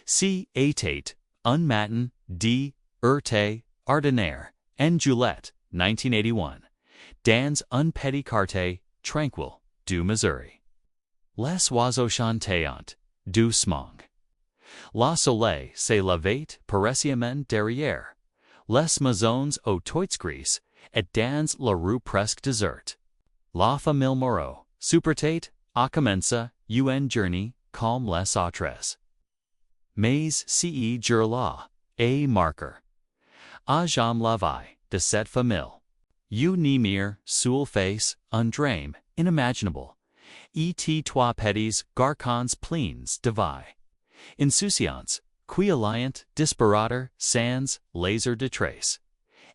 C. Atate, Unmatten, D. Urte, Ardinaire, N. Juliette, 1981. Dans un petit quartier, tranquille, du Missouri. Les oiseaux chantent, doucement. Le soleil se levait précieusement derrière. Les maisons aux toits gris, et dans la rue presque déserte. La famille Moreau, supertate, a commencé, une journée, comme les autres. Mais ce jour-là, a marqué. A jamais la vie de cette famille. Une mere seule face, un drame, inimaginable. Et trois petits garçons pleins de vie. Insouciance, qui alliant disparaître sans laser de trace.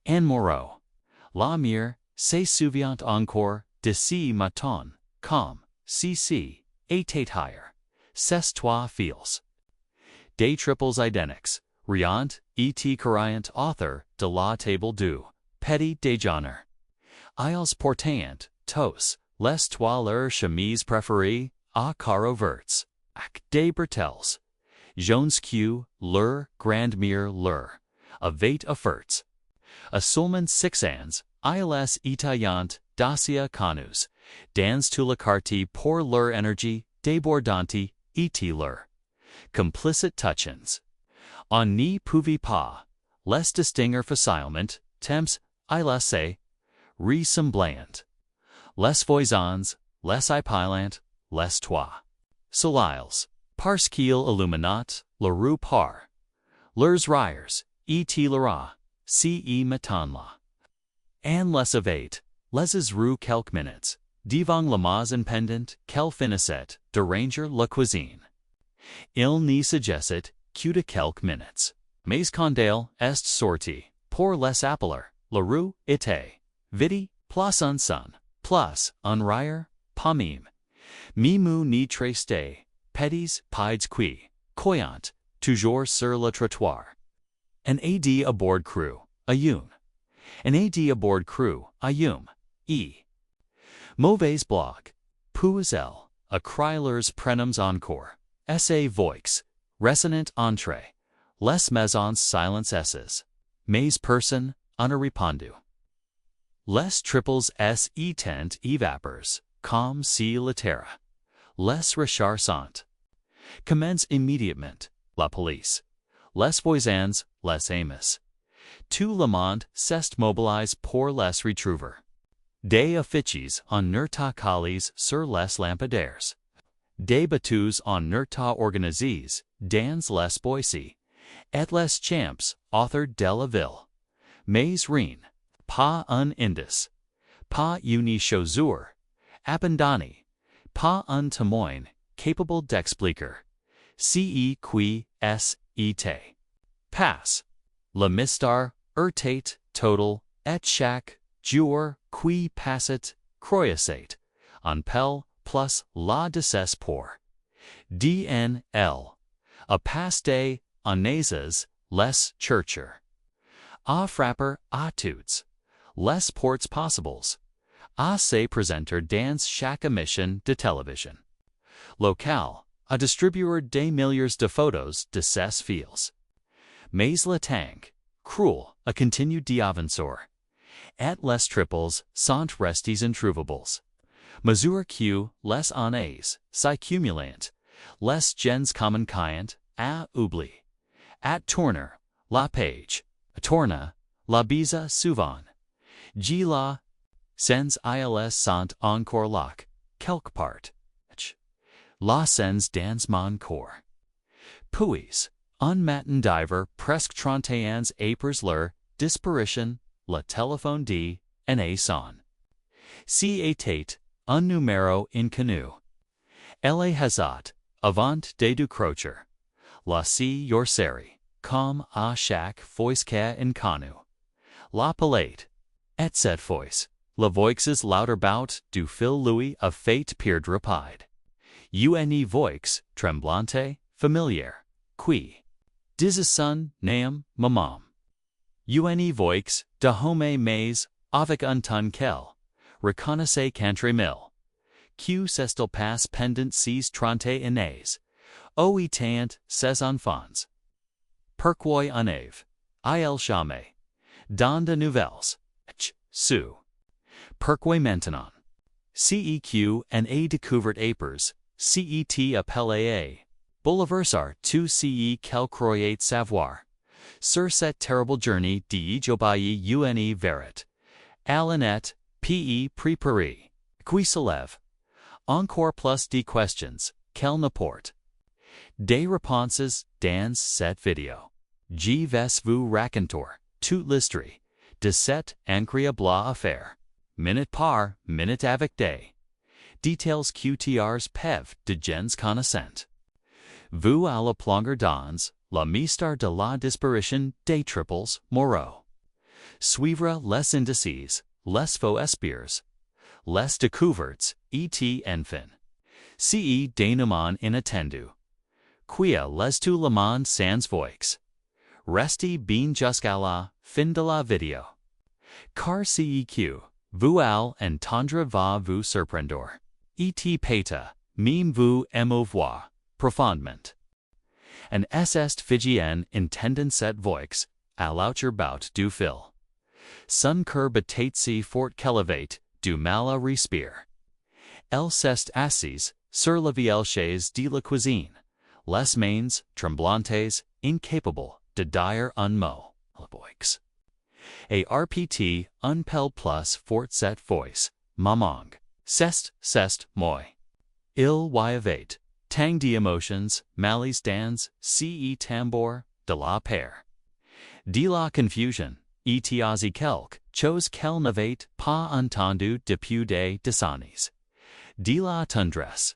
En Moreau. La mère se souvient encore de ce matin, comme, si, était hier. Ces trois fils. Des triples identiques, riant, et criant author de la table du petit déjeuner. Ils portant, tous, les trois leurs chemises préférées, à carreaux verts, avec des bretelles. Jaunes que leur grand-mère leur avait offerts. A seulement 6 ans, ils étaient dacia canus, dans tout le quartier pour leur énergie débordante et leur complicit touchants. On n'y pouvait pas les distinguer facilement, temps, ils se ressemblant. Les voisins, les épilant, les trois soleils, parce qu'ils illuminat la rue par leurs rires, et l'era, ce matin-là. En les avait, les rue quelques minutes, devant la maison pendant qu'elle finissait de ranger la cuisine. Il n'y s'agissait que de quelques minutes. Mais quand elle est sortie, pour les appeler, la rue était vide, place un son, place un rire, pas même. Mimou ni triste, petits pieds qui, coyant, toujours sur le trottoir. An ad aboard crew, a une. An ad aboard crew, a e. Mauvaise blague. Puis elle, a cry leurs prénoms encore. Sa voix, résonant entre. Les maisons silence esses. Mais personne, en a répondu. Les triples s étant evapors, comme si la terre. Les recherchant. Commence immédiatement, la police. Les voisins, les amis. Tout le monde s'est mobilisé pour les retrouver. Des affiches en nerta collées sur les lampadaires. Des battues en nerta organisées dans les boissy, et les champs author de la ville. Mais rien, pas un indice, pas une chaussure, abandonnée, pas un témoin capable d'expliquer. Ce qui est. Passe. Le mystère était total, et chaque jour qui passait croissait, en pelle plus la désespoir. DNL. A passe en aises, les chercheurs. A frapper à toutes. Les ports possibles. A se présenter dans chaque émission de télévision. Local. A distribuer des milliers de photos de ses fils. Mais le temps, cruel, a continued d'avancer. Et les triples sont restés introuvables. Mesure que les années s'accumulant, les gens communicant à oubli. At tourner, la page, tourna, la bise souvent. Gila, sans ils sont encore là, quelque part. La sens dans mon corps. Puis, un matin d'hiver presque 31 après leur disparition, le téléphone dit, en son. Si était un numéro inconnu. Elle hazat, avant de décrocher. La si your série, comme à chaque fois inconnu. La palette. Et cette fois, la voix louderbout du fil Louis of fate peered rapide. Une voix, tremblante, familière, qui. Disait son name, maman. Une voix, de homme mais, avec un ton quel. Reconnaissez qu'entre mille. Que s'est-il passe pendant ces 30 années? O étant ses enfants. Pourquoi unave? Il jamais. Dans de nouvelles. Ch. Su. Pourquoi maintenant? CEQ and A découvert apers, CET appelé A. Bouleversar tu ce quel croyait savoir. Sur cette terrible journée d'obéir une verite. Alinet, P.E. préparé. Qui sLove. Encore plus de questions, qu'elle n'apporte. Des réponses dans cette vidéo. Je vais vous raconter toute l'histoire de cette incroyable affaire. Minute par minute avec des details QTRs peuvent de gens connaissant. Vous allez plonger dans la mystère de la disparition des triples moraux. Suivre les indices, les faux espoirs, les découvertes, et enfin. Ce dénouement inattendu. Quia les tout le monde sans voix. Restez bien jusqu'à la fin de la vidéo. Car CEQ, vous allez entendre va vous surprendre. Et peta, même vous émouvoir, profondément. En est figien intendant cette voix, à l'autre bout du fil. Son cœur battait si fort qu'élevait du mal à respirer. Elle s'est assise sur la vieille chaise de la cuisine, les mains tremblantes, incapable de dire un mot. Et rpt un pel plus fort cette voix, mamang, c'est moi. Il y avait tant d'émotions, malice dans ce tambour de la peur. De la confusion, et aussi quelque chose qu'elle n'avait pas entendu depuis des décennies. De la tendresse.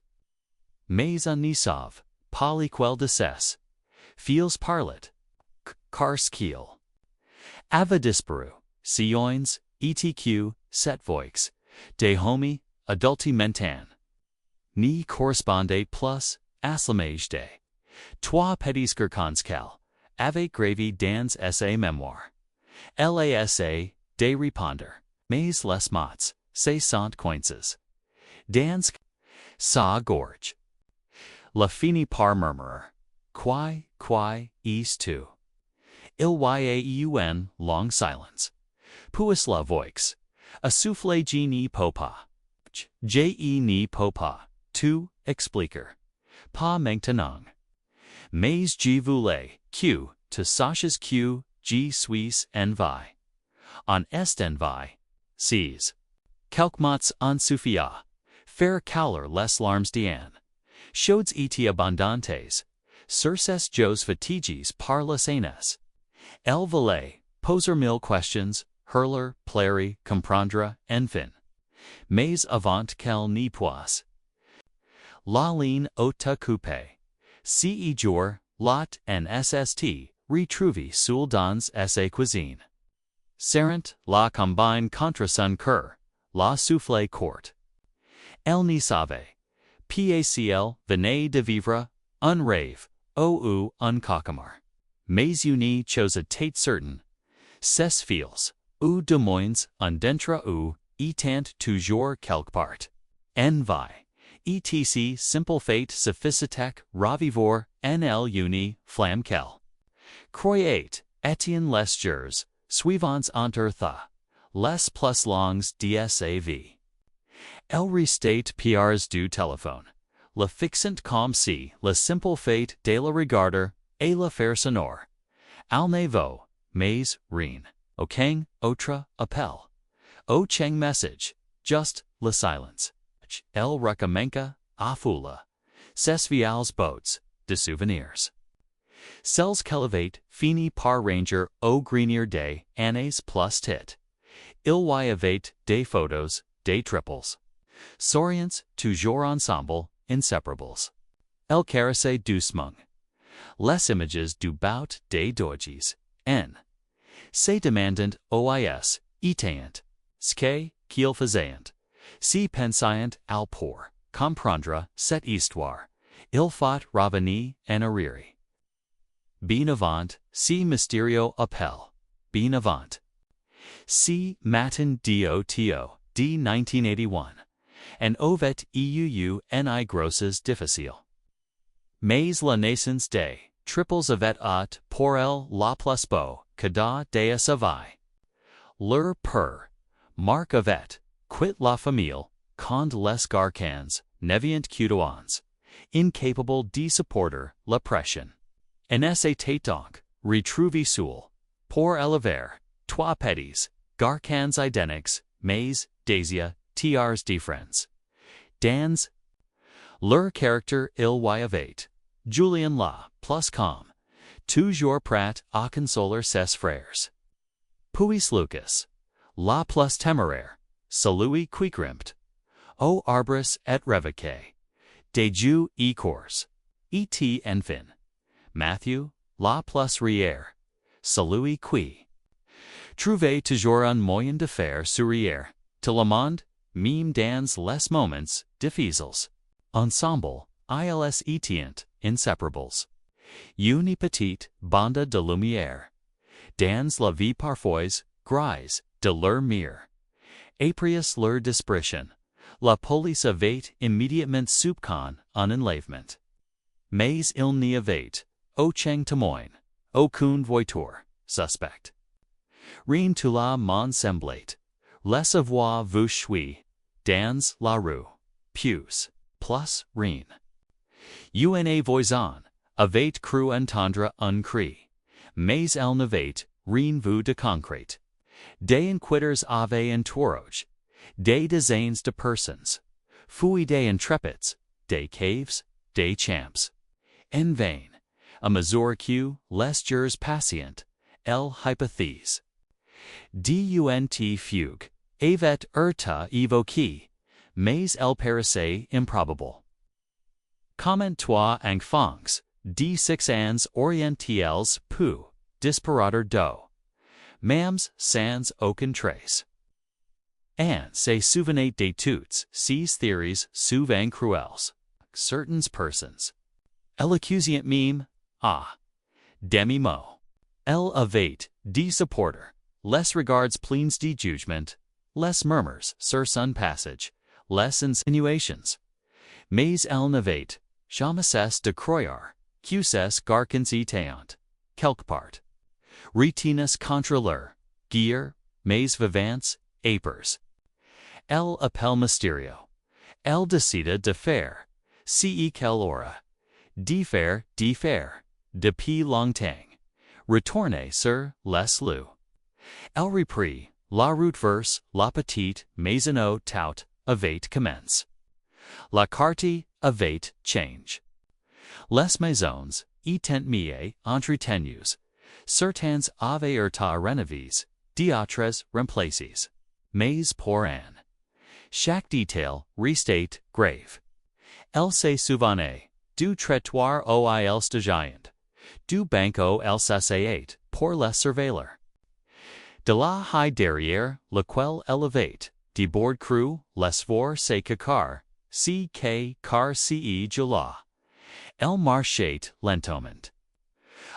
Mais on ne sauve pas lequel de ces fils parlet, car qu'il avait disparu, sions, etq, cette voix, des hommes, adulti mentan. Ni correspondait plus, à l'image de trois petits garçons qu'elle avait gravé dans ses mémoires. LASA, de répondre, mais les mots, c'est sont coinces. Dans sa gorge. La finit par murmurer, Quoi est tu? Il y a une long silence. Puis la voix, a soufflé je ne peux pas. Je ne peux pas, tu expliquer. Pas maintenant. Mais je voulais que tu saches que je suis envie. En est envie, c'est. Quelques mots en suffia. Faire caler les larmes d'Anne. Chaudes et abondantes. Sur ces jos fatigues par les aines. Elle voulait poser mille questions, hurler, plairer, comprendre, enfin. Mais avant qu'elle n'y puisse. La ligne haute coupée. Ce jour, lot en sst, retrouvé seul dans sa cuisine. Serrant la combine contre son cœur, la soufflé courte. Elle n'y savait. PACL venait de vivre, un rêve, ou un cauchemar. Mais une chose était certaine. Ces fils, ou de moins, un d'entre eux, étant toujours quelque part. Envie. Etc. simple fait sophistique ravivor nl uni flamme quel. Croyait, Etienne les jours, suivants entre tha. Les plus longs DSAV. Elle restait prs du téléphone. Le fixant comme si le simple fait de la regarder, et la faire sonore. Al nevo, mais rien. Aucun autre appel. Aucun message, just le silence. Elle recommença à foule. Ces viales boats, de souvenirs. Celles qu'elle finit par ranger au grenier des années plus tit. Il y avait des photos, des triples. Souriants, toujours ensemble, inseparables. Elle caressait doucement. Les images du bout des doges, n. Se demandant ois, étant, ce qu'ils faisaient. Si pensaient al pour comprendre cette histoire, il faut revenir en arrière. Bien avant, si mysterio appel. Bien avant. Si matin d'OTO, d 1981. En ovet EUU ni grosses difficile. Mais la naissance des triples avait at pour elle la plus beau cadeau de sa vie. Leur père, Marc avait quitté la famille quand les garçons n'avaient que 2 ans, incapable de supporter la pression. En était donc retrouvé seul pour élever 3 petits garçons identiques mais désirs tiers différents. Dans leur caractère il y avait Julien la plus calme, toujours prêt à consoler ses frères. Puis Lucas, la plus téméraire, celui qui grimpe aux arbres et révoque des jeux et courses. Et enfin, Matthew, la plus rieur, celui qui trouve toujours un moyen de faire sourire tout le monde, même dans les moments difficiles. Ensemble, ils étaient inséparables. Une petite bande de lumière. Dans la vie parfois grise de leur mire. Après leur disparition, la police avait immédiatement soupçonné un enlèvement. Mais il n'y avait aucun témoin, aucune voiture suspecte. Rien tout la monde semblait les avoir vu jouer dans la rue, puis, plus rien. Une voisin avait cru entendre un cri, mais elle n'avait rien vu de concret. Des enquêteurs avaient interrogé des dizaines de personnes, fouillé des entrepôts, des caves, des champs. En vain, à mesure que les jours passaient, elle hypothèse fugue avait été évoquée, mais elle paraissait improbable. Comment 3 enfants de 6 ans orientels pu disparaître d'eau, même sans aucune trace. On se souvenait de toutes ces théories souvent cruelles. Certaines personnes, elocuient même, demi-mot. Elle avait des supporters, les regards pleins de jugement, les murmures sur son passage, les insinuations. Mais elle n'avait jamais cessé de croire que ces garçons étaient, quelque part, retenus contre leur guerre, mais vivants, épers. Elle appelle mystérieux. Elle décida de faire ce qu'elle aura de faire depuis longtemps, retourner sur les lieux. Elle reprit la route vers la petite maison tout avait commencé. La carte avait changé. Les maisons étaient mieux entretenues. Certaines avaient été rénovées, d'autres remplacées. Mais pour Anne, chaque détail restait grave. Elle se souvenait du trottoir où elle stagiait, du banc où elle s'asseyait pour les surveiller, de la haie derrière laquelle elle avait d'abord cru les voir se cacher, car ce jour-là, elle marchait lentement,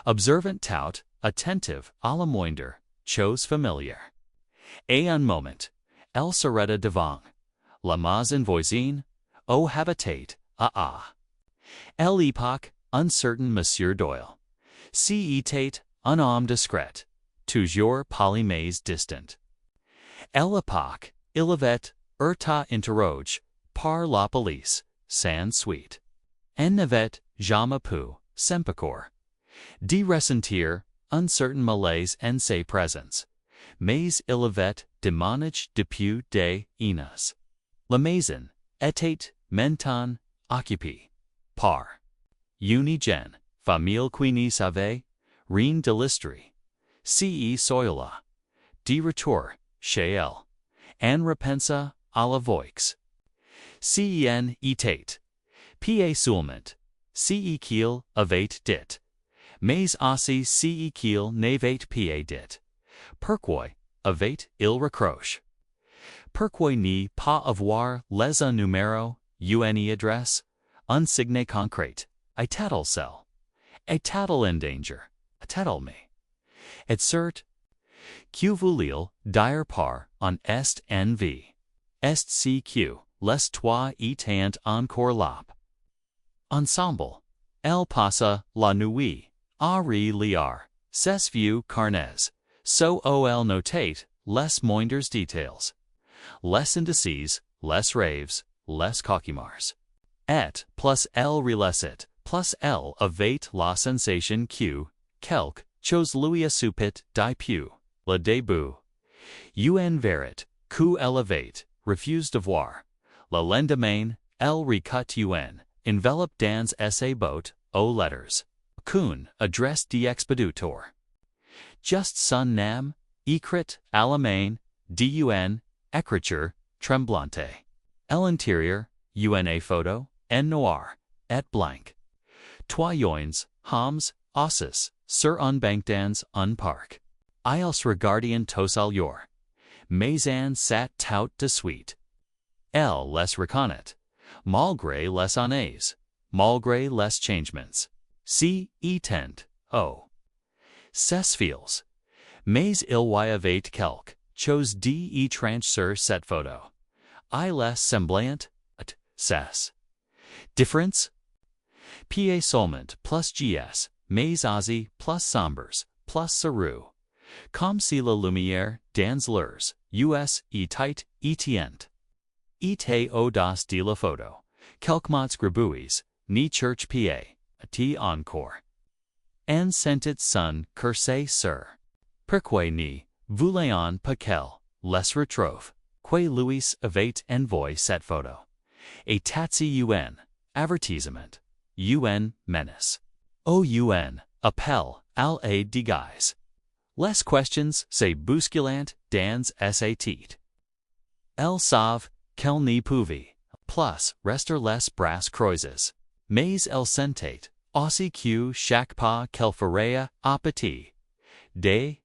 observant tout, attentive à la moindre chose familière. Et un moment, elle s'arrêta devant la maison voisine, où habitait à l'époque un certain Monsieur Doyle. C'était un homme discret, toujours poli mais distant. À l'époque, il avait été interrogé par la police, sans suite. On n'avait jamais pu s'empêcher de ressentir un certain malaise en sa présence, mais il avait déménagé depuis des années. La maison était maintenant occupée par une jeune famille qui ne savait rien de l'histoire. Ce soir-là, de retour chez elle, on repensa à la voix. En était pas seulement ce qu'il avait dit, mais aussi ce qu'il n'avait pas dit. Pourquoi avait-il reproché? Pourquoi ne pas avoir les un numéro, une adresse, un signe concret? Était-il seul? Était-il en danger? Était-il mais? Et certes, que voulait-il dire par un SNV? Est-ce que les trois étaient encore là? Ensemble, El pasa la nuit, Ari liar, ses vieux carnets, so ol notate, les moindres details. Les indices, les raves, les coquimars. Et plus L relessit, plus L avate la sensation Q, quelque, chose lui assupit di pu, le début. Un verit, Q elevate, refuse de voir. Le lendemain, L recut un, envelope dans sa boat, o letters. Kun, adresse d'expeditor. Just son nam, écrit, allemagne, dun, écriture, tremblante. L'intérieur, una photo, en noir, et blanc. Toyoins, hams, ossus, sur un banc dans un parc. Ils regardien tous ailleurs. Maison sat tout de suite. Elle les reconnaît, malgré les années, malgré les changements. Si, etent, o. Ses fils. Mais il y avait quelque chose d'étrange sur cette photo. Il est semblant, at, ses. Difference? Pa seulement plus gs, mais aussi plus sombres, plus serreux. Comme si la lumière dans leurs us était éteinte. Était audace de la photo. Quelques mots gribouilles, ni church pa, t encore. En sentit son cursé sur. Pourquoi ni, voulaient pas qu'elle, les retrouve, que Louis avait envoyé cette photo. Et tatsi un, avertissement, un menace. Un, appel, à l'aide de guise. Les questions se bousculant dans sa tête. Elle savent qu'elle n'y pouvait, plus rester les bras croisés. Mais elle sentait, aussi que chaque pas qu'elle ferait à petit. De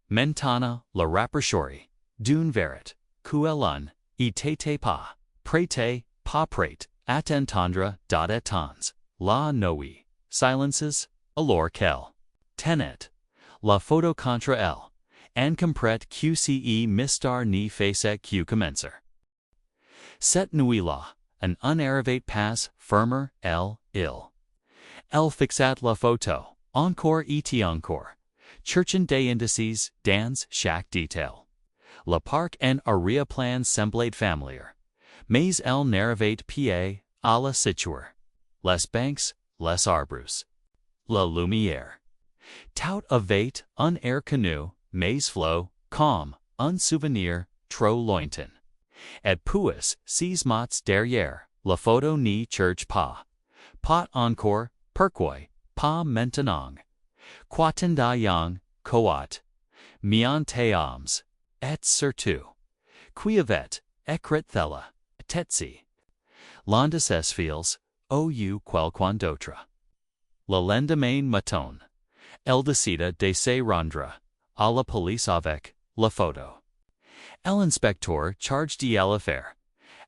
Mentana la rapprocherie, d'une verit, qu'elle était pas, prête, à entendre d'autres, la nuit, silences, alors qu'elle tenait la photo contre elle, en comprête QCE mistar ni faisait que commencer. Cette nuit-là, un arrivé pas fermer elle fixat la photo, encore et encore, cherchant des indices dans chaque détail. Le parc en arrière-plan semblait familier, mais elle n'arrivait pas à la situer. Les bancs, les arbres. La lumière. Tout avait un air connu, mais flot, comme, un souvenir, trop lointain. Et puis, ces mots derrière, la photo n'y cherche pas. Pas encore, pourquoi, pas maintenant. Quatendayang, coat. Mian teams. Et surtout. Qui avait, écrit thella, tetsi. Landes es fils, ou quelqu'un d'autre. Le lendemain matin. Elle décida de se rendre à la police avec la photo. L'inspecteur chargé de l'affaire.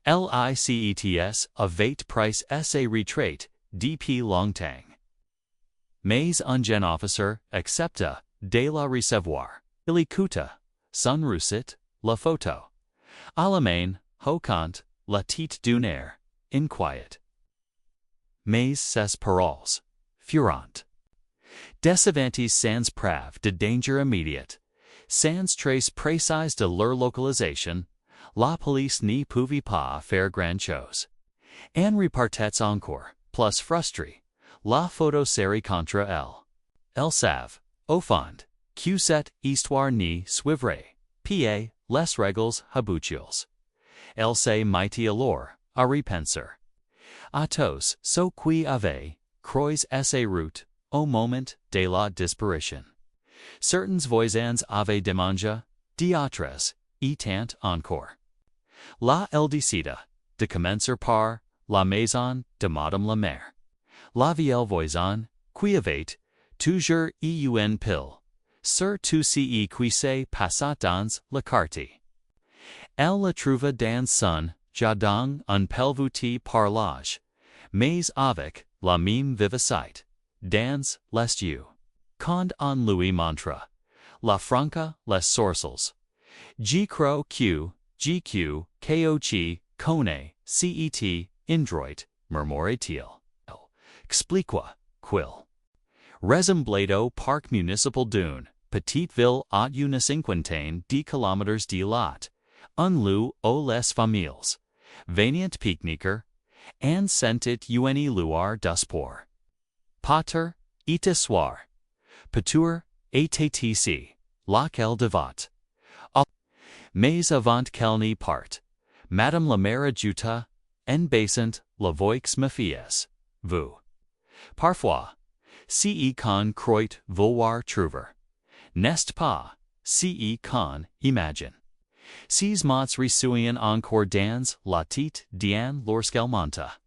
Licets avait pris sa retraite depuis longtemps. Mais un jeune officer accepta de la recevoir. Il écouta, sans réussite, la photo. À la main, hoquant, la tête d'un air, inquiet. Mais ses paroles, furantes. Décevantes sans preuve de danger immédiat, sans trace précise de leur localisation, la police n'y pouvait pas faire grand-chose. En repartait encore, plus frustrée, la photo série contre elle. Elles savent, au fond, que cette histoire n'y suivrait pas les règles habituelles. Elles se mettaient alors à repenser. À tous ceux qui avaient croisé sa route au moment de la disparition. Certains voisins avaient demandé, d'autres, et tant encore. La elle décida de commencer par la maison de Madame la Mère. La vieille voisine, qui avait toujours une pile, sur tout ce qui se passait dans le quartier. Elle la trouva dans son jardin un pelvoté par l'âge, mais avec la même vivacité. Dans les yeux. Quand on lui montra la franca les sourcils. J'y crois que, GQ, KOC, connaît, CET, indroit, murmurait-il. Explique-moi, Quill. Resembledo Park Municipal Dune, Petiteville at une cinquantaine de kilomètres de lot, un lieu aux les familles, venient pique-niquer, and sentit une lueur d'espoir. Pater, et soir, Petour, etc., laquelle devat. Mais avant qu'elle n'y parte, Madame la mère ajouta, en baissant la voix méfiez, vous. Parfois, ce qu'on croit vouloir trouver, n'est pas ce qu'on imagine. Ces mots reçoivent encore dans la tête d'Anne lorsqu'elle monta.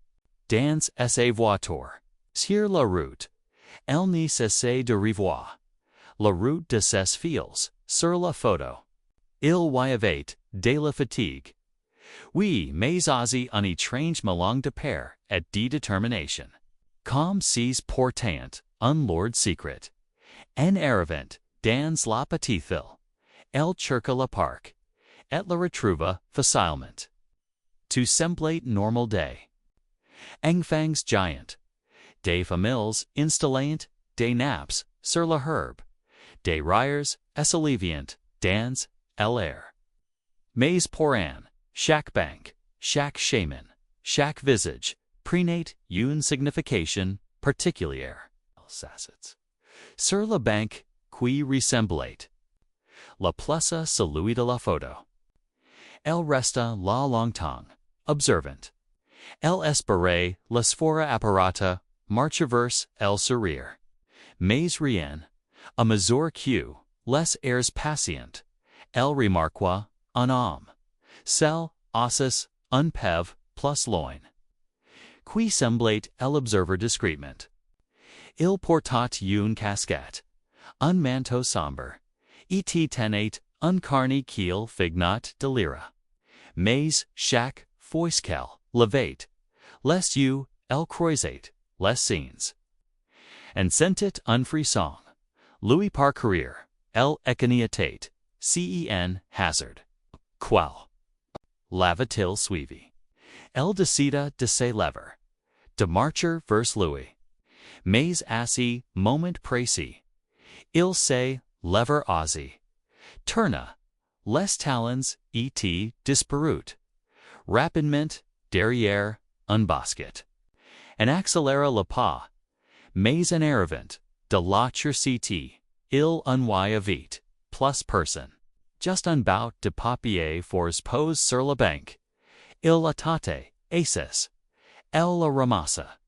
Dans sa voiture, sur la route, elle ne cessait de revoir la route de ses fils sur la photo. Il y avait de la fatigue. Oui, mais aussi un étrange mélange de peur et de détermination. Comme s'ils portaient un lourd secret. En arrivant dans la petite ville, elle chercha le parc, et le retrouva facilement. Tout semblait normal day. Enfants giants, des familles installant des nappes sur la herbe, des rires s'alléviant dans l'air. Mais pour Anne, chaque banc, chaque chemin, chaque visage prenait une signification particulière. Sur la banque qui ressemblait la place celui de la photo. Elle resta là longtemps, observant. Elle espérait l'espoir apparata marcheverse el sourire. Mais rien, à mesure que les airs patient, elle remarqua un homme, celle ossis un peu plus loin. Qui semblait l'observer discrètement. Il portait une casquette, un manteau sombre, et tenait un carnet qu'il fignot de lire. Mais chaque fois qu'elle levait les yeux, elle croisait les signes. And sentit un frisson. Lui parcourir, elle écaniatait, cen hazard. Quel l'avait-il suivi? Elle décida de se lever, de marcher vers lui. Mais à ce moment précis, il se lever aussi, tourna les talons et disparut rapidement derrière un basket. En accéléra le pas, mais en arrivant de l'autre côté, il y avait plus personne. Just un bout de papier fors pose sur la banque. Il la tâtait, assis. Elle la ramassa.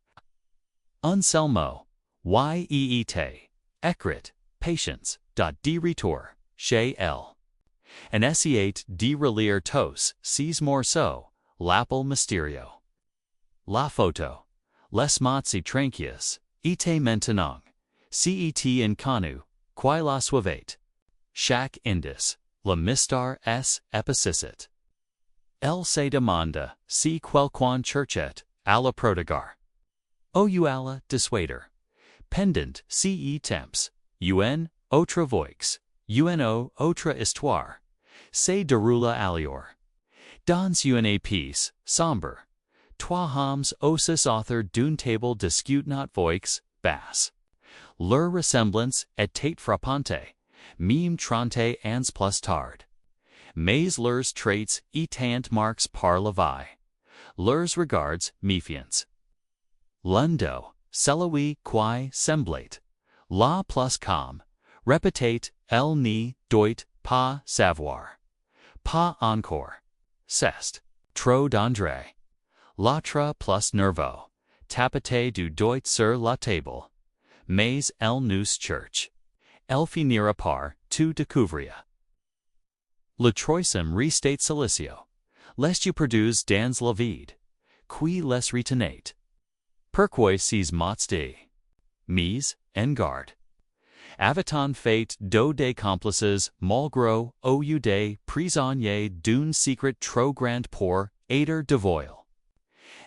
Un seul mot, y-e-e-t, écrit, patience, de retour, chez elle. En essayait de relire tous ces morceaux, l'appel mystérieux. La photo, les mots étranges, étaient maintenant, cet inconnu, qui la suivait. Chaque indice, le mystère est épicite. Elle se demanda si quelqu'un cherchait à la prodigar. Ou à la dissuader. Pendant ce temps, une autre voix, une autre histoire, se déroula ailleurs. Dans une épice sombre, trois hommes aussi autour d'une table discutent notre voix basse. Leur ressemblance était frappante, même 30 ans plus tard. Mais leurs traits étant marqués par la vie. Leurs regards méfiants. L'un d'eux, celui qui semblait la plus calme, répétait elle ne doit pas savoir. Pas encore. C'est trop d'André. L'autre plus nerveux, tapotait du doigt sur la table. Mais elle nous cherche. Elle finira par tout découvrir. Le troisième restait silencieux. Lest you produise dans le vide. Qui les retenait? Pourquoi ces mots de mise en garde? Avait-on fait des complices malgré ou des prisonniers d'un secret trop grand pour être dévoilé?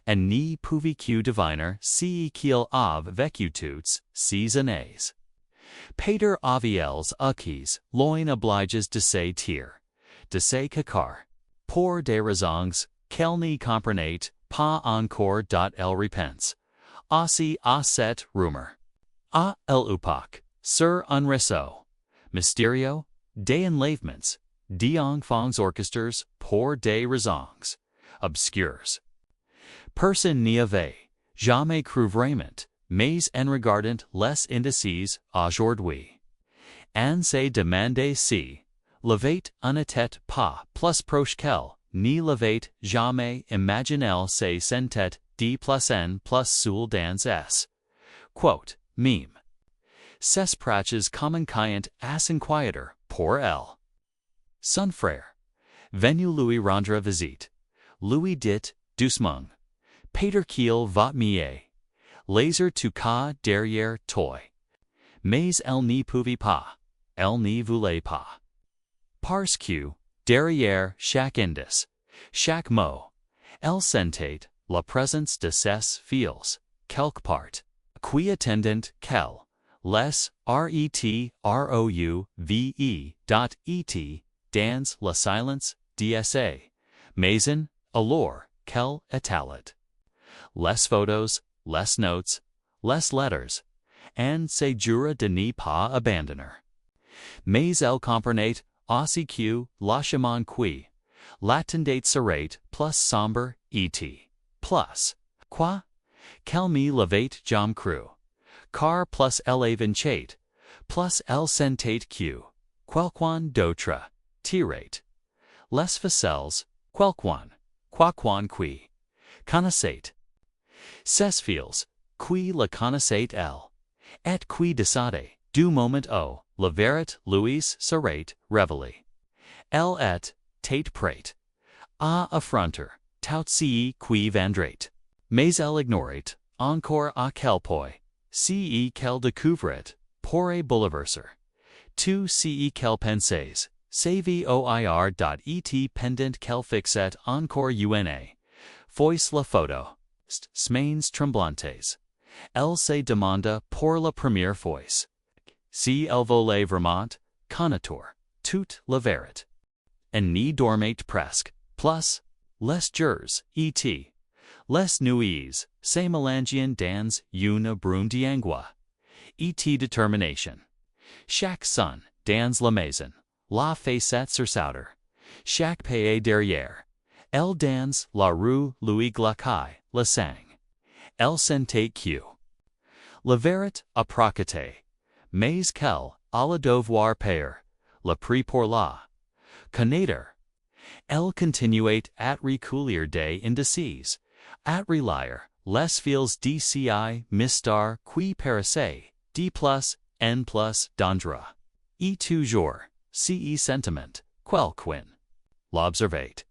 Et ne pouvait-tu deviner ce qu'il avait vécu toutes ces années? Peter Aviels acquis loin obliges de se taire, de se cacher, pour des raisons qu'elle ne comprenait pas encore. Elle repense aussi à cette rumeur. A l'epoque, sur un réseau. Mysterio, des enlèvements, d'enfants orchestres pour des raisons obscures. Personne n'y avait jamais cru vraiment, mais en regardant les indices aujourd'hui, on se demandait si l'avait n'était pas plus proche qu'elle ni l'avait jamais imaginé se sentait de plus en plus seul dans s. Quote, meme. Ses praches communicant as inquieter pour elle. Son frère. Venu lui rendre visite. Lui dit doucement. Peter qu'il va mieux. Laser tu cas derrière toi. Mais elle n'y pouvait pas. Elle n'y voulait pas. Parce que, derrière chaque indice, chaque mot, elle sentait la présence de ses fils, quelque part, qui attendant qu'elle, les retrouve dans le silence de sa maison, alors qu'elle étalait les photos, les notes, les letters, and se jura de ne pas abandonner. Mais elle comprenait aussi que le chemin qui l'attendait serait plus sombre et plus quoi qu'elle me l'avait jamais cru, car plus elle avançait, plus elle sentait que quelqu'un d'autre tirait les ficelles, quelqu'un qui connaissait ses fils, qui la connaissait elle, et qui décidait du moment où la vérité lui serait révélée. Elle était prête à affronter tout ce qui vendrait, mais elle ignorait encore à quel point ce qu'elle découvrait pourrait bouleverser tout ce qu'elle pensait, et pendant qu'elle fixait encore una fois la photo. Semaines tremblantes. Elle se demanda pour la première fois si elle voulait vraiment connaître toute la vérité. En n'y dormait presque, plus les jours et les nuits se mélangeant dans une brume d'angoisse et détermination. Chaque son dans la maison, la faisait sursauter, chaque pas derrière. Elle dans la rue lui glaçait le sang. Elle sentait que la vérité approchait, mais qu'elle allait devoir payer le prix pour la connaître. Elle continuait à recueillir des indices, à relire les fils de ci mystère qui paraissaient de plus en plus dangereux. Et toujours, ce sentiment, quelqu'un l'observait.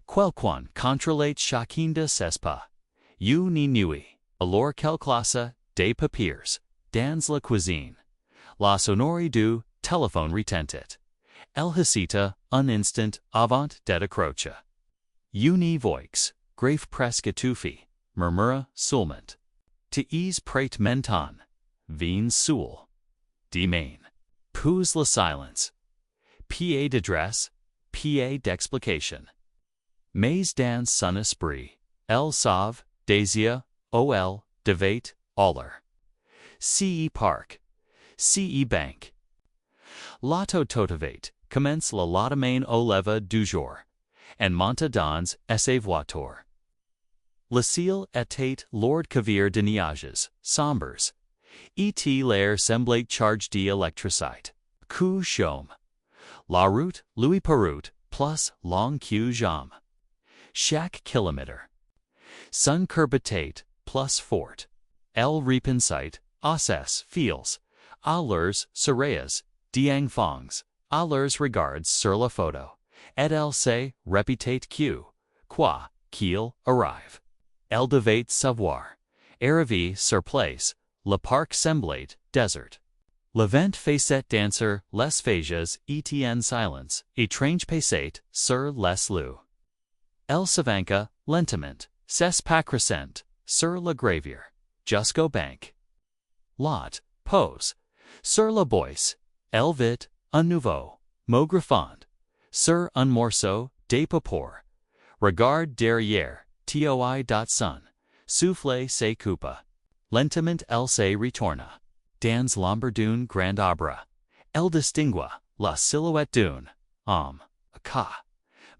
Quelqu'un contrôlait chacun de ses pas. Une nuit, alors qu'elle classe des papiers dans la cuisine, la sonnerie du téléphone retentit. Elle hésita un instant avant de décrocher. Une voix, grave presque étouffée, murmura seulement. T'es prête maintenant, viens seul. Demain. Puis le silence. Pied d'adresse, pied d'explication. Mais dans son esprit, elle savait, désir, elle devait aller. Ce parc. Ce bank. L'auto-totivate commence le lendemain au lever du jour, en monta dans sa voiture. Le ciel était lourd couvert de nuages, sombres, et l'air semblait chargé d'électricité. Que chaume. La route lui parut plus longue que jamais. Chaque kilomètre. Son curbatait plus fort. Elle repensait à ses fils, à leurs sourires d'enfants, à leurs regards sur la photo, et elle se répétait que, quoi qu'il arrive, elle devait savoir. Arrivée sur place, le parc semblait désert. Le vent faisait danser les feuilles et en silence, étrange passait sur les lieux. Elle s'avança lentement, ses pas crescent, sur la gravière, jusqu'au banc. Lot, pose, sur la boisse, elle vit, un nouveau, mot griffant, sur un morceau de papier. Regarde derrière, toi son, souffle se coupa. Lentement elle se retourna. dans l'ombre d'une grande arbre. Elle distingue la silhouette d'un homme. Ka.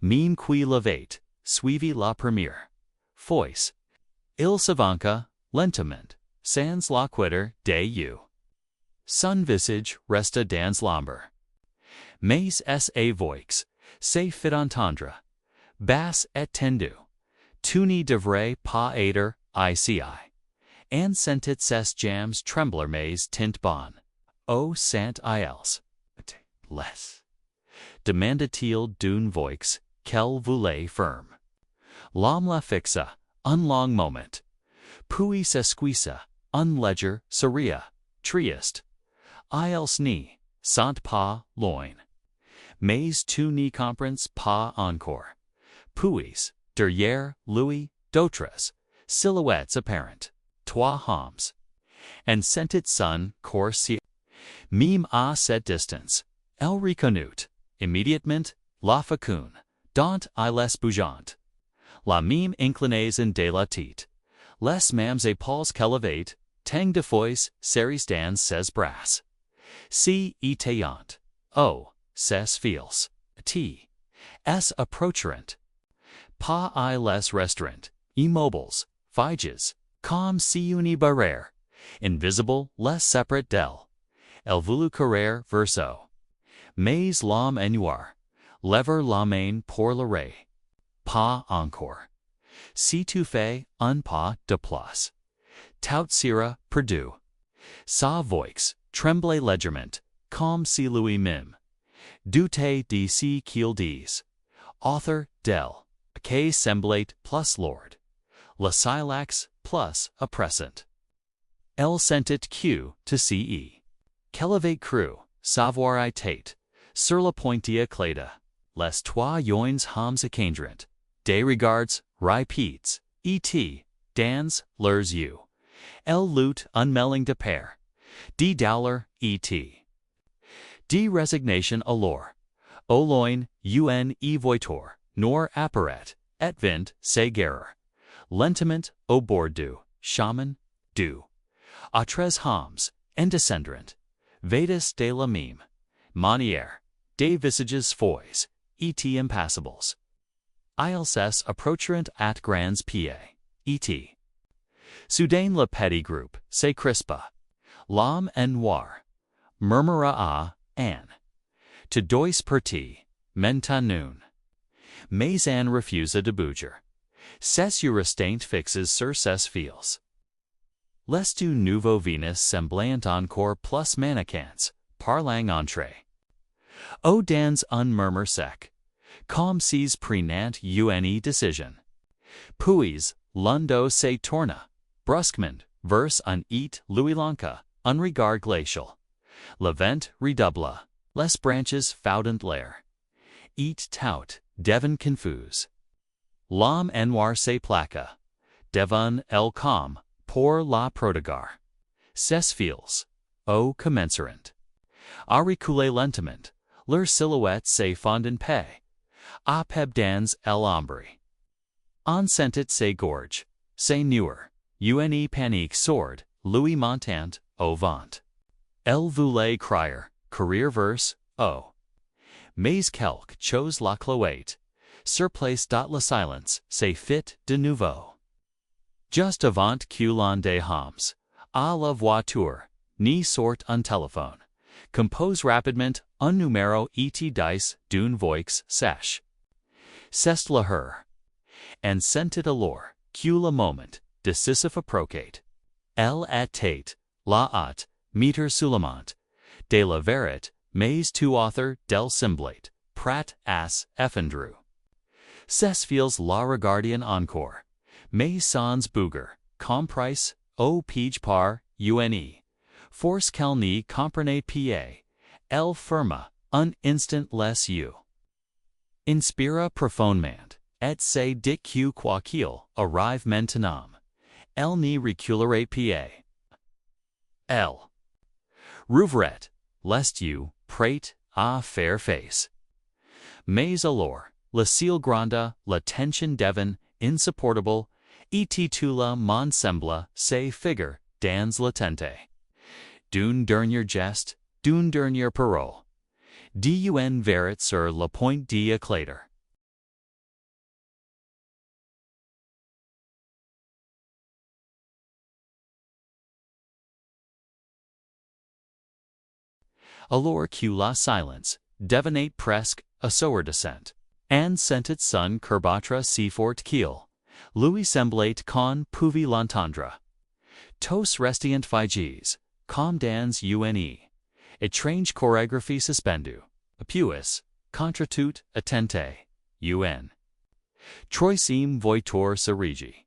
Meme qui l'avait suivi la première fois. Il s'avança lentement, sans la quitter de son visage resta dans l'ombre. Mais sa voix se fit entendre, basse et tendue. Tu ne devrais pas être ici. And sentit ses jambes trembler mais tint bon. O sant ils. Les. Demanda-t-il d'une voix qu'elle voulait ferme. L'homme la fixa, un long moment. Puis s'esquissa, un léger sourire, triste. Ils ne sont pas loin. Mais tu ne comprends pas encore. Puis, derrière lui, d'autres silhouettes apparentes. Trois hommes. And sentit son corps si. Même à cette distance, elle reconnut, immédiatement, la facune, dont ils bougeant. La même inclinaison de la tête. Les mêmes épaules qu'elle avait, tang de fois, serrées dans ses bras. Si étayant. O, ses fils. T. S approcheront. Pas I les restaurant, immobiles, figes, comme si une barrière, invisible les séparate d'elle. Elle voulut courir vers eux. Mais l'homme ignoire, lever la main pour l'arrêt. Pas encore. Si tu fais un pas de plus, tout sera perdu. Sa voix tremblait légèrement, comme si lui-même doutait de ce qu'il disait. Author d'elle, que semblait plus lourd. Le silex plus oppressant. Elle sentit que, to ce, qu'elle avait cru, savoir était, sur le point d'éclater. Les trois jeunes hommes échangeront des regards rapides, et, dans leurs yeux, elle lut un mêling de peur, de douleur et de résignation alors. Au loin, un voiture, nor apparaît, et vint se garer. Lentement au bord du chemin, du. A tres hommes, en descendrant, vetus de la même manière, des visages fois, et impassibles. Ils approcheront at grands pieds, et. Soudain le petit groupe se crispa. L'homme en noir murmura à Anne. Tu dois partir, maintenant. Mais Anne refusa de bouger. Ses yeux restant fixes sur ses fils. Les deux nouveaux Venus semblant encore plus mannequins, parlant entre. Au dans un murmure sec, comme s'ils prenaient une décision. Puis, l'un d'eux se tourna, brusquement, vers un et lui lança un regard glacial. Le vent redoubla, les branches foudant l'air. Et tout devint confus. L'homme en noir se plaqua, devant elle comme, pour la protéger. Ses fils, au commenceront à reculer lentement, leurs silhouettes se fondent en paix, à peb dans l'ombre. On sentit se gorge, se nuire, une panique sourde, lui montant au vent. Elle voulait crier, courir vers eux. Mais quelque chose la cloette, sur place le silence se fit de nouveau. Just avant que l'un des hommes, à la voiture, ni sorte un téléphone, compose rapidement un numéro et dice d'une voix sèche. C'est la her. And sentit alors que le moment décisif approchait. Elle était la haute, meter seulement, de la vérité, mais tout author del semblait, prat as effendru. Ses fils la regardian encore, mais sans bouger, compris, au pige par une. Force qu'elle n'y comprenait pas, elle ferma un instant les yeux. Inspira profondément, et se dit que quoi qu'il arrive maintenant, elle n'y reculerait pas. Elle rouvrait les yeux, prête à faire face. Mais alors, le ciel granda, la tension devint insupportable, et tout le monde sembla se figurer dans l'attente. Dune dernier geste, dune dernier parole. Dun verit sur le point d'éclater. Alors que la silence devenait presque a sourd descent, and sentit son courbattre si fort qu'il lui semblait qu'on pouvait l'entendre. Tous restient figés, comme dans une étrange chorégraphie suspendue, puis, contre toute attente, un troisième voiture se régit,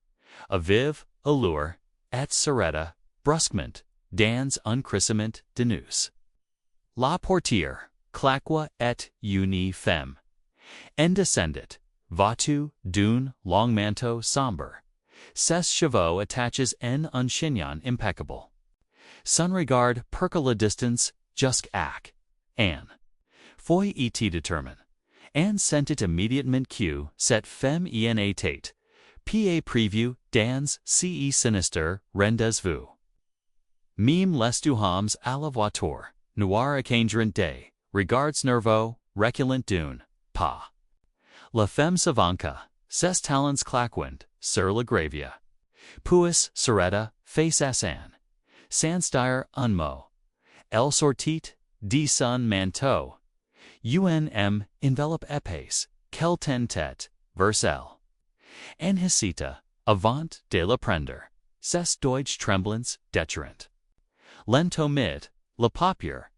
à vive allure, et s'arrêta brusquement dans un crissement de nous. La portière claqua et une femme en descendit, vêtue d'un long manteau sombre, ses cheveux attachés en un chignon impeccable. Son regard perca la distance jusqu'à an. Foi et détermine, and sentit immédiatement que cette femme en était, puis prévu dans ce sinister rendez-vous. Même les deux hommes à la voiture, noir échangeront des regards nerveux, reculent d'un pas. La femme s'avança, ses talons claquant sur la gravia. Puis s'arrêta face à son, sans dire un mot. Elle sortit de son manteau. Enveloppe épaisse, qu'elle tentait vers elle. En hésita, avant de la prendre, ses doigts tremblants déchirant. Lento mid, la paupière,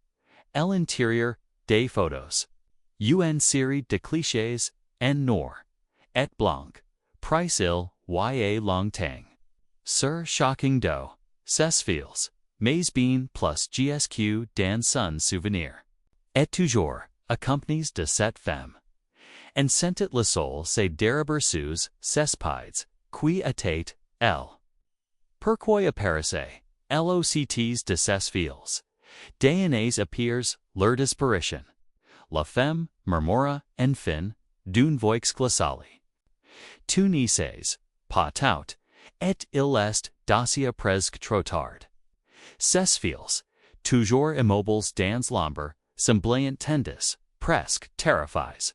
l'intérieur des photos. Une série de clichés en noir et blanc, price il y longtemps. Sur shocking dos, ses fils, mais bien plus GSQ dans son souvenir. Et toujours, accompagnées de cette femme. En sentit le sol se dérober sous ses pieds, qui était elle. Pourquoi apparaissait LOCTs de ses fils? Déannées appears leur disparition. La femme murmura enfin, d'une voix glaciale. Tu n'y sais, pas tout, et il est déjà presque trop tard. Ses fils, toujours immobiles dans l'ombre, semblaient tendus, presque terrifiés.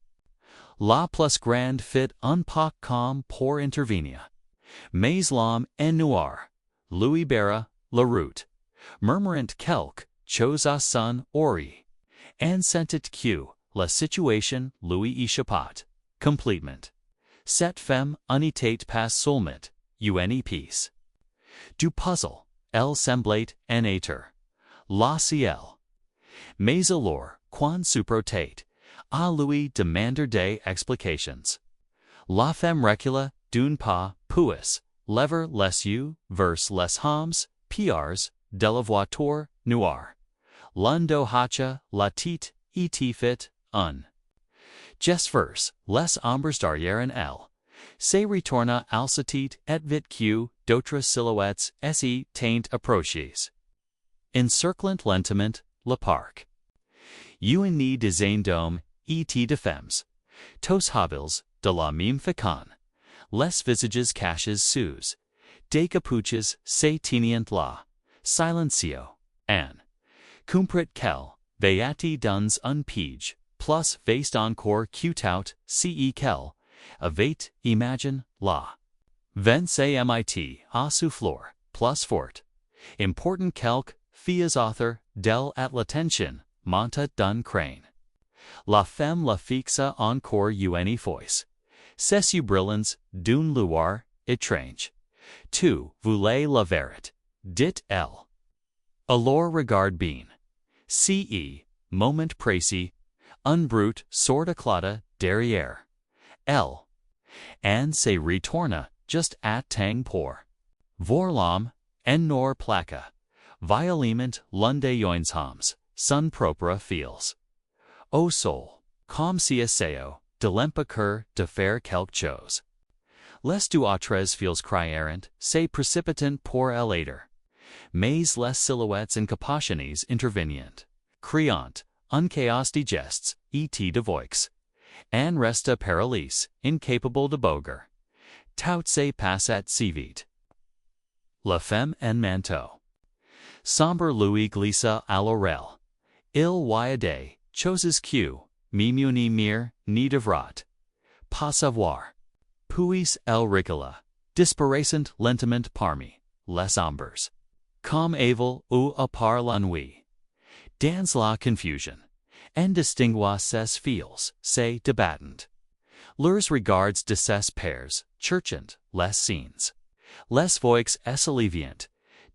La plus grande fit un pas comme pour intervenir. Mais l'homme en noir, lui barra la route, murmurant quelque chose à son oreille, and sentit que la situation lui échappait complètement. Cette femme en était pas seulement une piece du puzzle, elle semblait en être la ciel. Mais alors, quand supportait à lui demander des explications. La femme recula d'un pas, puis lever les yeux vers les hommes pieds de la voiture noire. L'un d'eux hacha la tête et fit un geste vers les ombres derrière elle. Se retourna al sa tête et vit que d'autres silhouettes s'y taint approchées. Encirclant lentement le parc. Une nid des d'hommes et de femmes. Tous habiles de la même façon. Les visages cachés sous des capuches se tenaient là, silencio, an. Comprit qu'elle veillait dans un pige, plus vaste encore que tout ce qu'elle avait imagine là. Vence mit à souffleur, plus fort. Important quelque fias author del at l'attention, monta d'un crane. La femme la fixa encore une fois. Ses yeux brillants d'une lueur étrange. Tu voulais la verite, dit-elle. Alors regarde bien. Ce moment précis, un brute sort éclata derrière elle. And se retourna just à temps pour voir l'homme en noir placa, violemment l'un des hommes, son propre fils. Au sol, comme si essayait de l'empêcher de faire quelque chose. Les deux autres fils crièrent, se précipitant pour l'aider. Mais les silhouettes incapacionnées intervenient, criant, un chaos de gestes, et de voix. En resta paralysé, incapable de bouger. Tout se passait si vite. La femme en manteau. Sombre Louis glissa à l'oreille. Il y choses que, m'immunir mir, ni devrat. Pas savoir. Puis el rigolo. Disparaissent lentement parmi les ombres. Comme avil ou à part la nuit. Dans la confusion. En distinguant ses fils, se débattent. Leurs regards de ses pairs, cherchant les signes. Les voix s'alléviant.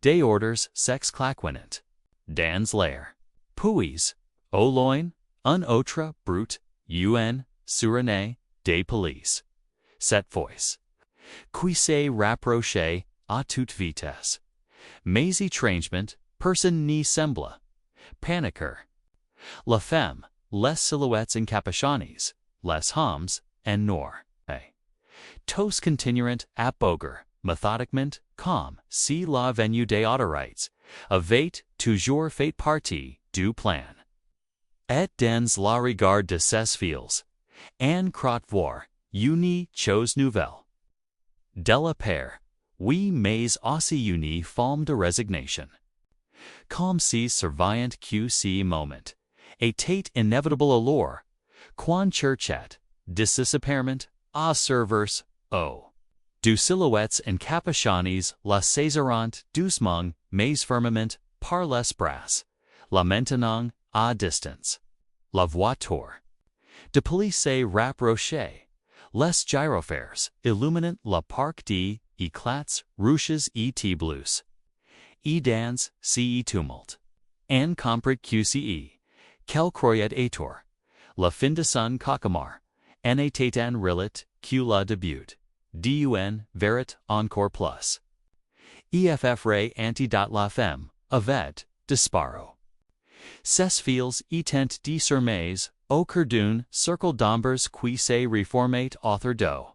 Des ordres s'exclaquent. Dans l'air. Puis, au loin, un autre brute, un surné, des police. Cette voice. Qui se rapprochait à toute vitesse. Mais étrangement, personne n'y semble. Paniquer. La femme, les silhouettes encapuchonnées, les hommes, en noir. Tous continueront à bouger, méthodiquement, comme si la venue des autorités avait toujours fait partie du plan. Et dans la regard de ses fils, en croit voir une chose nouvelle. De la paire, oui mais aussi une forme de résignation. Comme si surveillant que ce moment était inévitable alors, quand cherchait, disapparement, à servers, du silhouettes encapuchonnées la saisiront doucement mais fermement par les bras, la maintenant à distance. La voiture. De police se rapprochait. Les gyrophares illuminant le parc des éclats rouges et bleus. Et dans ce tumulte. En comprit QCE. Quel croyait être. La fin de son cauchemar. En était un relit que la début. Dun verit encore plus. EFF ray anti-dot la femme, avait, disparo. Ses fils étant désormais, au cœur d'un cercle d'ombres qui se reformait autour d'eux.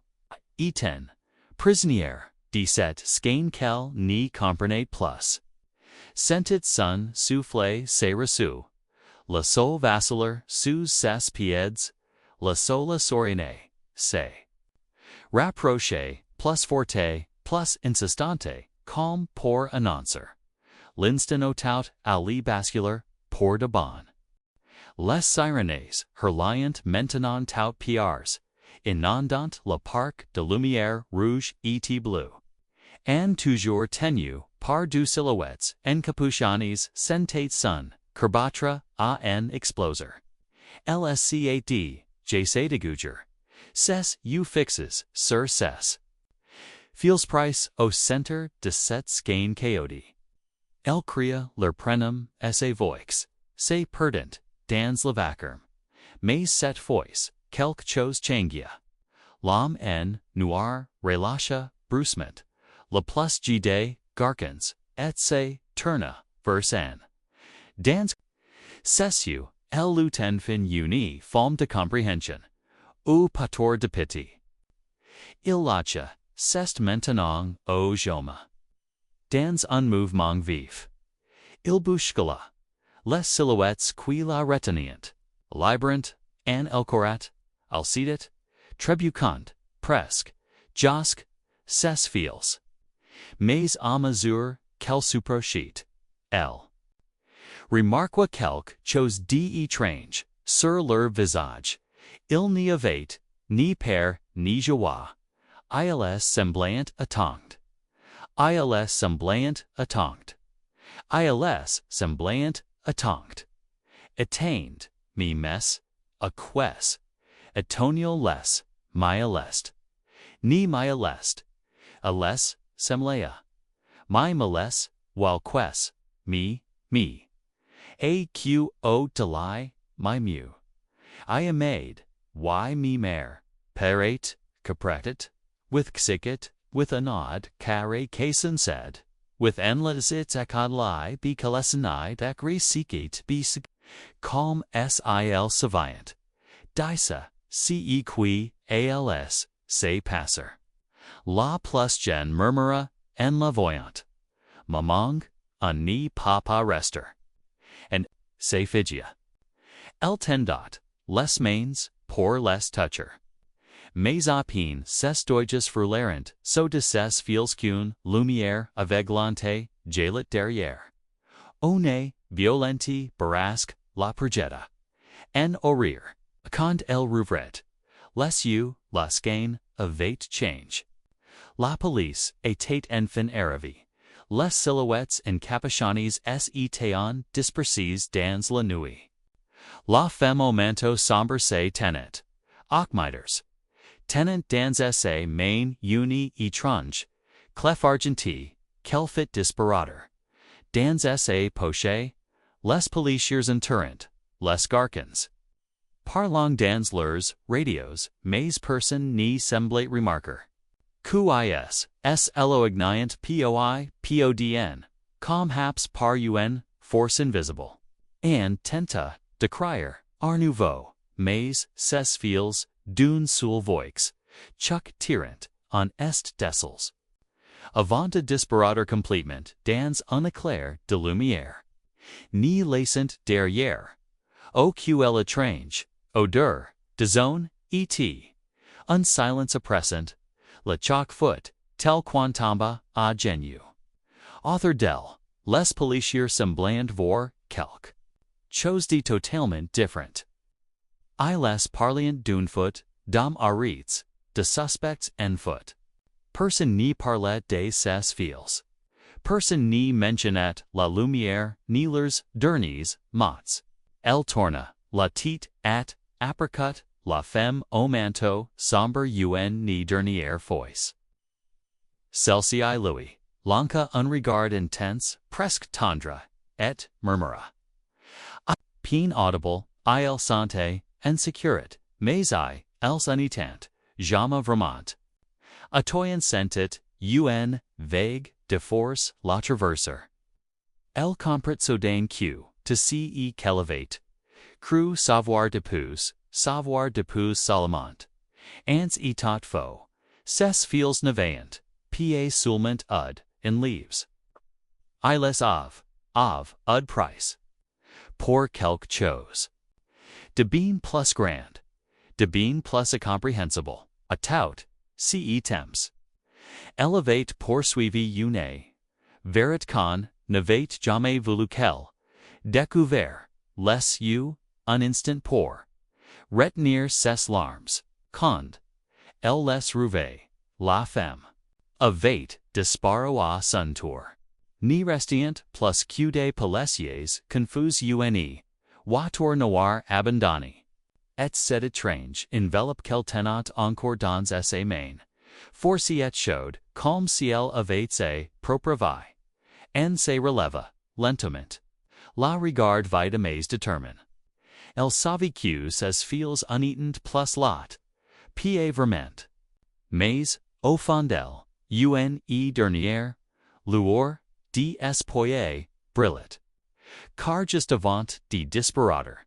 Étant, prisonnière, de cette skein qu'elle n'y comprenait plus. Sentit son souffle se reçut. Le sol vaciller sous ses pieds, le sol sorine, se. Rapproché, plus forte, plus insistante, comme pour annoncer. L'instant tout à li bascular, pour de bon. Les sirenes, hurlant maintenant tout piars, inondant le parc de lumière rouge et bleue. En toujours tenu par deux silhouettes encapuchonnées sentait son, courbattre à un exploser. LSCAD, j'essaie de gouger. Ses you fixes sur ses. Fils price au centre de cette skein chaotique. Elle cria leur prénom et voix, se perdant, dans le vacarme. Mais cette fois, quelque chose changia. L'homme en noir relâcha brusquement. Le plus guidé, garcons, et se tourna vers en. Dans cessu, elle eut enfin une forme de compréhension. Ou pator de pitié. Il lâcha, c'est maintenant au joma. Dans un mouvement vif. Il bouscula. Les silhouettes qui la retenaient. Librant, en elcorat, alcidit, trébuchant, presque, josque, ses fils. Mais à mesure qu'elle s'approchait, elle remarqua quelque chose d'étrange sur leur visage. Il n'y avait ni peur ni joie. Il semblant attendre. Il semblant attendre. Il semblant attendre. Attained, me mes, a ques, atonial les, my alest. Ni my alest. Ales, semblea. My males, while ques, me. Aq o deli, my mu. I am made, why me mare, parate, capratit, with xicit, with a nod, care casen said, with endless its acadli be calesini dacri secit be calm sil savient. Disa, ce qui als, se passer. La plus gen murmura, en la voyant. Mamang, un ni papa rester. And, se figia. El tendot, les mains, pour les toucher. Mais à peine ses doigts frôleront, so de ses fils qu'une lumière aveuglante jaillit derrière. One, violenti, barasque, la progetta. En orir, quand el rouvret. Les yeux, las gain, avate change. La police, état enfin arrivé. Les silhouettes encapuchonées s'étaient disperses dans la nuit. La femme au manteau sombre se tenait. Achmiters. Tenant dans essa main uni étrange. Clef argenté, quel fit disparateur. Dans essa poche. Les policiers entourant. Les garçons. Parlant dans leurs radios, mais personne n'y semblait remarquer. Quis, s'éloignant podn, comme haps par une force invisible. And tenta, de crier, à nouveau, mais ses fils, d'une seule voix, chuck tirant, en est dessels. Avant de disparaître complètement dans un éclair de lumière. Ni laissant derrière. O quel étrange, odeur, de zone, et. Un silence oppressant, le choc foot, tel quantamba a genu. Author del, les policiers semblant voir quelque chose de totalement différent. I les parliant d'une foot, d'hommes arrêtés, de suspects en foot. Personne n'y parlait de ses fils. Personne n'y mentionnait la lumière, ni leurs derniers mots. Elle tourna, la tête at, apricot, la femme au manteau sombre un ni dernière fois. Celle-ci Louis, l'enca un regard intense, presque tendre, et murmura. Peine audible, il sentait, insécurite, mais els unitant, jamais vraiment. Atoyen sentit, un, vague, de force, la traverser. Elle comprit soudain que, to see qu'elevate. Cru savoir depuis Salomont. Ans etat faux. Ses fils nevaient, pa seulement ud, in leaves. I les of, ud price. Pour quelque chose. De bien plus grand. De bien plus incomprehensible, a tout, ce temps. Elevate poursuivi une. Verit con, n'avait jamais voulu qu'elle. Découvert, les yeux, un instant pour. Retenir ses larmes, quand. Elle les rouvait, la femme. Avait, disparo à son tour. Ni restient plus que des policiers confus une. Wator noir abandonné. Et cet étrange enveloppe qu'elle tenait encore dans ses mains. Forci et chaude, comme si elle avait ses propres vie. En se releva, lentement. La regard vide mais détermine. Elle savait que ses fils uneaten plus lot. Pa verment. Mais, au fond d'elle, dernière, lueur, d'espoir, brillat. Car juste avant de disparaître,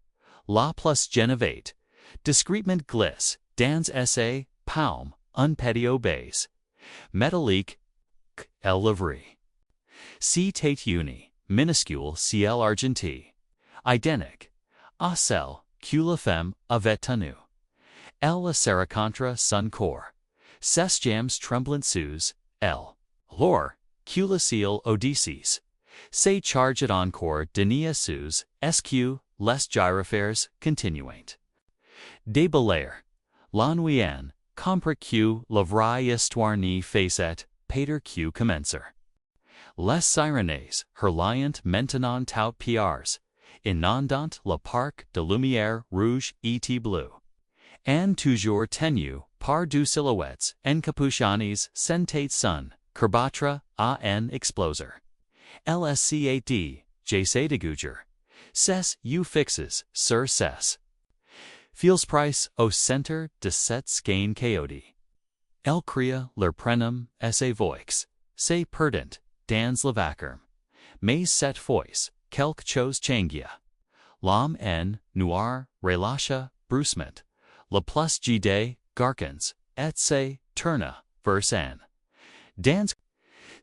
la plus genevate, discrètement glisse, dans essa, palme, un petit base. Métallique, elle livre. Si tate uni, minuscule ciel argenté. Identique. À celle, que la femme avait tenue. Elle la serra contre son corps. Ses jambes tremblant sous, elle. Alors, que le ciel Odysseus. Se charged encore denia sous, sq, les gyrofères continuant. De belair. L'ennuyant, compre que la vraie histoire n'y faisait, pater que commencer. Les sirenes, hurlant maintenant tout piars, inondant le parc de lumière rouge et bleue. And toujours tenue par deux silhouettes encapuchonées sentate sun, courbattre à un exploser. LSCAD, j'essaie de gouger. Ses you fixes, sur ses. Fils price au centre de cette skein chaotique. Elle cria leur prénom et voix, c'est perdant, dans le vacarme. Mais cette fois, quelque chose changia. L'homme en noir relâcha brusquement. Le plus de garçons, et se tourna vers en. Dans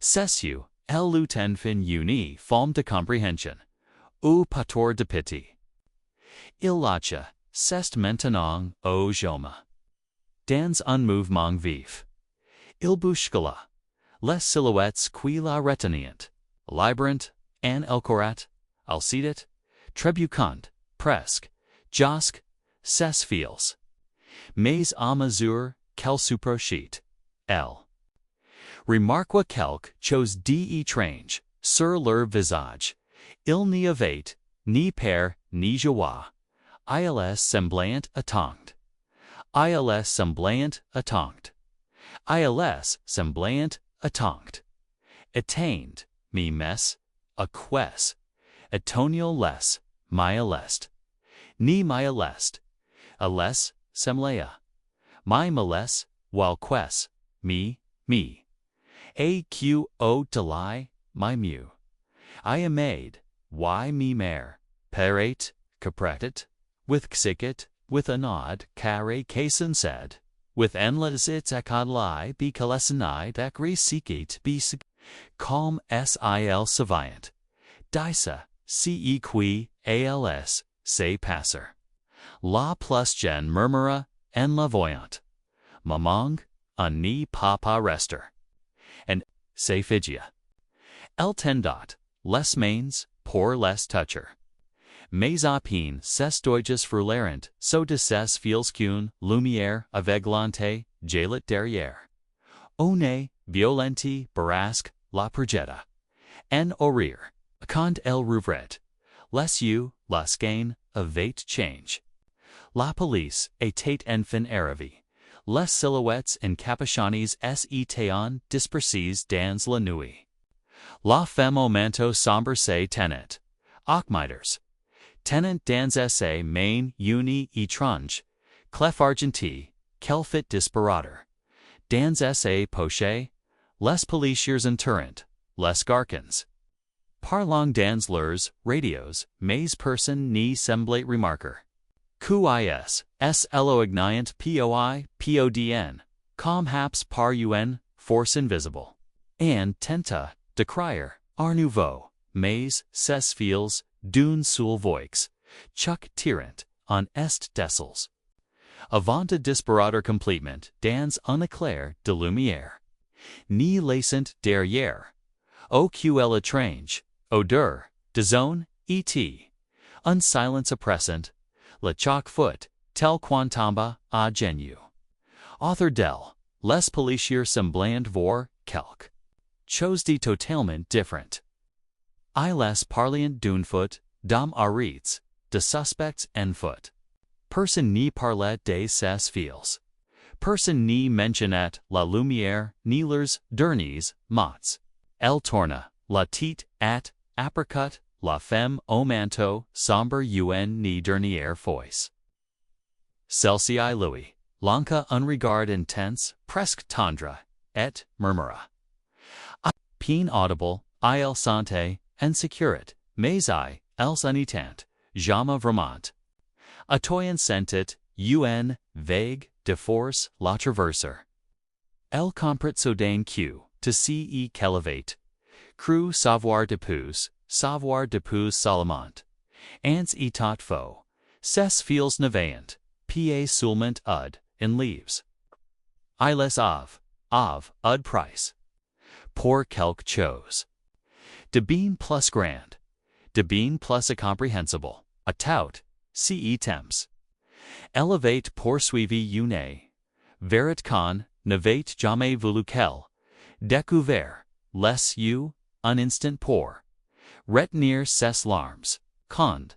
ses yeux, elle eut enfin une forme de compréhension. Ou pator de pitié. Il lâcha, c'est maintenant au joma. Dans un mouvement vif. Il bouscula. Les silhouettes qui la retenaient, librant, en el corat, alcidit, trebucant, presque, josque, ses fils. Mais à mesure qu'elle s'approchait, elle remarqua quelque chose d'étrange sur leur visage. Il n'y avait ni peur ni joie. Ils semblant attendre. Ils semblant attendre. Ils semblant attendre. Attained, me mes, a ques, atonial les, my alest. Ni my alest. Ales, semlea. My males, while ques, me. Aqo deli, my mu. I am made, why me mare, perate, capretit, with xicit, with a nod, care casen said, with enlesit acadli be calesinai dacri sikit be calm sil saviant, disa, ce qui als, say passer. La plus gen murmura en la voyant. Mamong, un ni papa rester. And, say figia. El tendot, les mains, pour les toucher. Mais apine ses doiges frulerant, so de ses fils qu'une lumière aveglante, jalit derrière. One, violenti, barasque, la progetta. En horir, quand el rouvret. Les yeux, las gain, avate change. La police, état enfin arrivé. Les silhouettes en capuchonis s'étaient disperses dans la nuit. La femme au manteau sombre se tenait. Achmiters. Tenant dans esse main uni étrange. Clef argenti, quel fit disparateur. Dans esse poche. Les policiers entourant. Les garcons. Parlons dans leurs radios, mais personne n'y semblait remarquer. Quis, lo igniant podn, com haps par un, force invisible. And tenta, de crier, ar nouveau, mais, ses fils, d'une seule voix, chuck tirant, en est dessels. Avant de disparater completement, dans un éclair de lumière. Ni laissant derrière. O ql étrange, odeur, de zone, et, un silence oppressant, le chalk foot, tel quantamba a genu. Author del, les policiers semblant voir quelque chose de totalement different. Ils parlient d'une foot, d'hommes arrêtés, de suspects en foot. Personne n'y parlait de ses fils. Personne n'y mentionnait la lumière, ni leurs derniers mots. Elle tourna, la tête at, apricot, la femme au manteau, sombre un ni dernière fois. Celle-ci Louis, l'enca un regard intense, presque tendre, et murmura. I, peine audible, il sente, insécurit, mais els unitant, jamais vraiment. Atoyen sentit, un, vague, de force, la traverser. Elle comprit soudain que, to see qu'elevate. Cru savoir depuis Salomont. Ans etat faux. Ses fils nevaient, pa seulement ud, in leaves. Ils ud price. Pour quelque chose. De bien plus grand. De bien plus incomprehensible. A tout, ce temps. Elevate poursuivi une. Verit con, n'avait jamais voulu qu'elle. Découvert, les yeux, un instant pour. Retenir ses larmes, quand.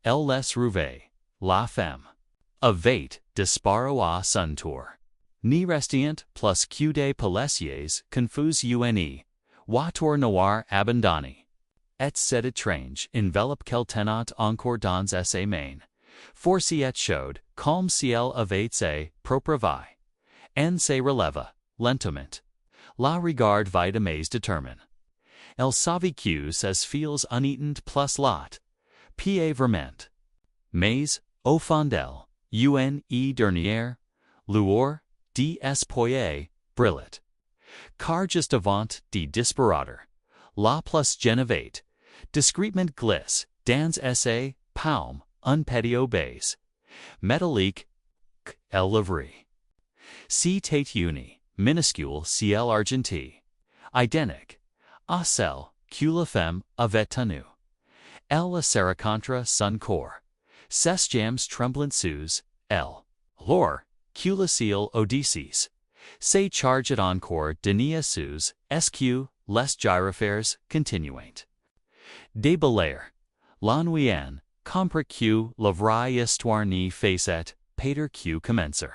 Elle les rouvait, la femme. Avait, disparo à son tour. Ni restient plus que des policiers confus une. Voiture noire abandonnée. Et cet étrange enveloppe qu'elle tenait encore dans ses mains. Forci et chaude, comme si elle avait ses propres vie. En se releva, lentement. La regarde vide mais détermine. Elle savait que ses fils uneaten plus lot. Pa verment. Mais, au fond d'elle, dernière, lueur, d'espoir, brillat. Car juste avant de disparaître, la plus genevate, discrètement glisse, dans esse, palme, un petit base. Métallique, elle livre. Si tête uni, minuscule ciel argenti. Identique. À celle que la femme avait tenue. L. A Sera contra sun cor. Ses jams tremblant sus, L. Lor, culacil Odysseus. Se charge et encore denia sus, SQ, les gyrophares, continuant. De belair. L'ennuyant, compre q, lavrai histoire ni facet, pater q commencer.